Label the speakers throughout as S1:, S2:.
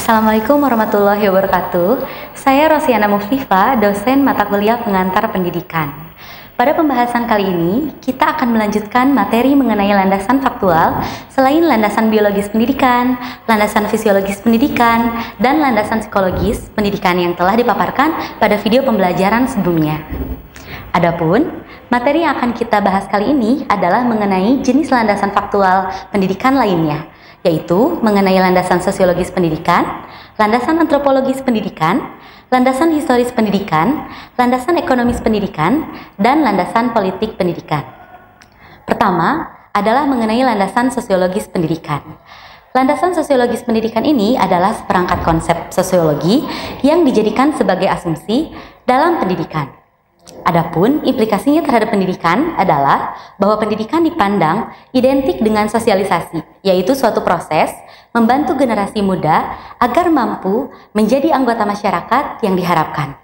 S1: Assalamualaikum warahmatullahi wabarakatuh. Saya Rosiana Muflifa, dosen mata kuliah pengantar pendidikan. Pada pembahasan kali ini, kita akan melanjutkan materi mengenai landasan faktual selain landasan biologis pendidikan, landasan fisiologis pendidikan, dan landasan psikologis pendidikan yang telah dipaparkan pada video pembelajaran sebelumnya. Adapun, materi yang akan kita bahas kali ini adalah mengenai jenis landasan faktual pendidikan lainnya, yaitu mengenai landasan sosiologis pendidikan, landasan antropologis pendidikan, landasan historis pendidikan, landasan ekonomis pendidikan, dan landasan politik pendidikan. Pertama adalah mengenai landasan sosiologis pendidikan. Landasan sosiologis pendidikan ini adalah seperangkat konsep sosiologi yang dijadikan sebagai asumsi dalam pendidikan. Adapun implikasinya terhadap pendidikan adalah bahwa pendidikan dipandang identik dengan sosialisasi, yaitu suatu proses membantu generasi muda agar mampu menjadi anggota masyarakat yang diharapkan.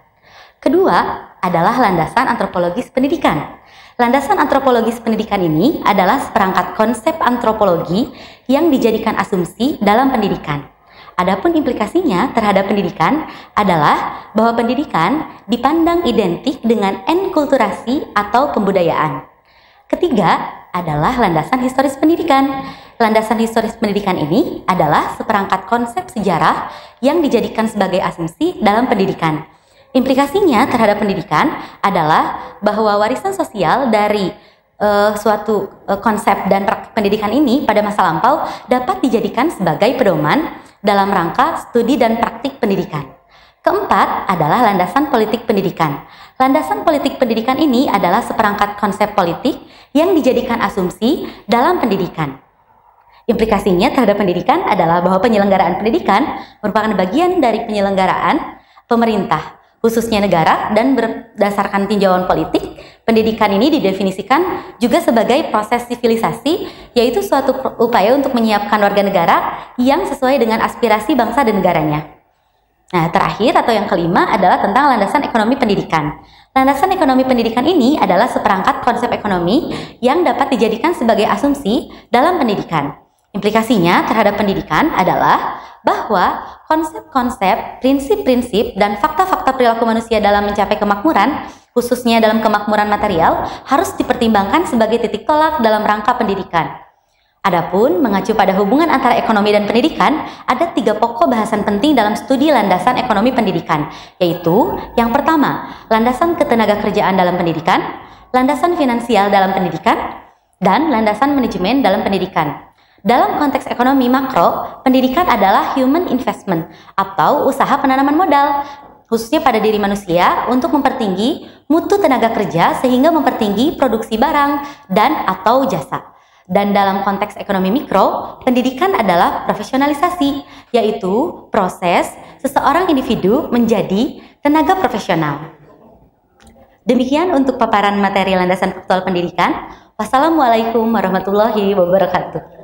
S1: Kedua adalah landasan antropologis pendidikan. Landasan antropologis pendidikan ini adalah seperangkat konsep antropologi yang dijadikan asumsi dalam pendidikan. Adapun implikasinya terhadap pendidikan adalah bahwa pendidikan dipandang identik dengan enkulturasi atau pembudayaan. Ketiga adalah landasan historis pendidikan. Landasan historis pendidikan ini adalah seperangkat konsep sejarah yang dijadikan sebagai asumsi dalam pendidikan. Implikasinya terhadap pendidikan adalah bahwa warisan sosial dari suatu konsep dan pendidikan ini pada masa lampau dapat dijadikan sebagai pedoman dalam rangka studi dan praktik pendidikan. Keempat adalah landasan politik pendidikan. Landasan politik pendidikan ini adalah seperangkat konsep politik yang dijadikan asumsi dalam pendidikan. Implikasinya terhadap pendidikan adalah bahwa penyelenggaraan pendidikan merupakan bagian dari penyelenggaraan pemerintah, khususnya negara, dan berdasarkan tinjauan politik. Pendidikan ini didefinisikan juga sebagai proses sivilisasi, yaitu suatu upaya untuk menyiapkan warga negara yang sesuai dengan aspirasi bangsa dan negaranya. Nah, terakhir atau yang kelima adalah tentang landasan ekonomi pendidikan. Landasan ekonomi pendidikan ini adalah seperangkat konsep ekonomi yang dapat dijadikan sebagai asumsi dalam pendidikan. Implikasinya terhadap pendidikan adalah bahwa konsep-konsep, prinsip-prinsip, dan fakta-fakta perilaku manusia dalam mencapai kemakmuran, khususnya dalam kemakmuran material, harus dipertimbangkan sebagai titik tolak dalam rangka pendidikan. Adapun mengacu pada hubungan antara ekonomi dan pendidikan, ada 3 pokok bahasan penting dalam studi landasan ekonomi pendidikan, yaitu yang pertama, landasan ketenagakerjaan dalam pendidikan, landasan finansial dalam pendidikan, dan landasan manajemen dalam pendidikan. Dalam konteks ekonomi makro, pendidikan adalah human investment atau usaha penanaman modal, khususnya pada diri manusia untuk mempertinggi mutu tenaga kerja sehingga mempertinggi produksi barang dan atau jasa. Dan dalam konteks ekonomi mikro, pendidikan adalah profesionalisasi, yaitu proses seseorang individu menjadi tenaga profesional. Demikian untuk paparan materi landasan faktual pendidikan. Wassalamualaikum warahmatullahi wabarakatuh.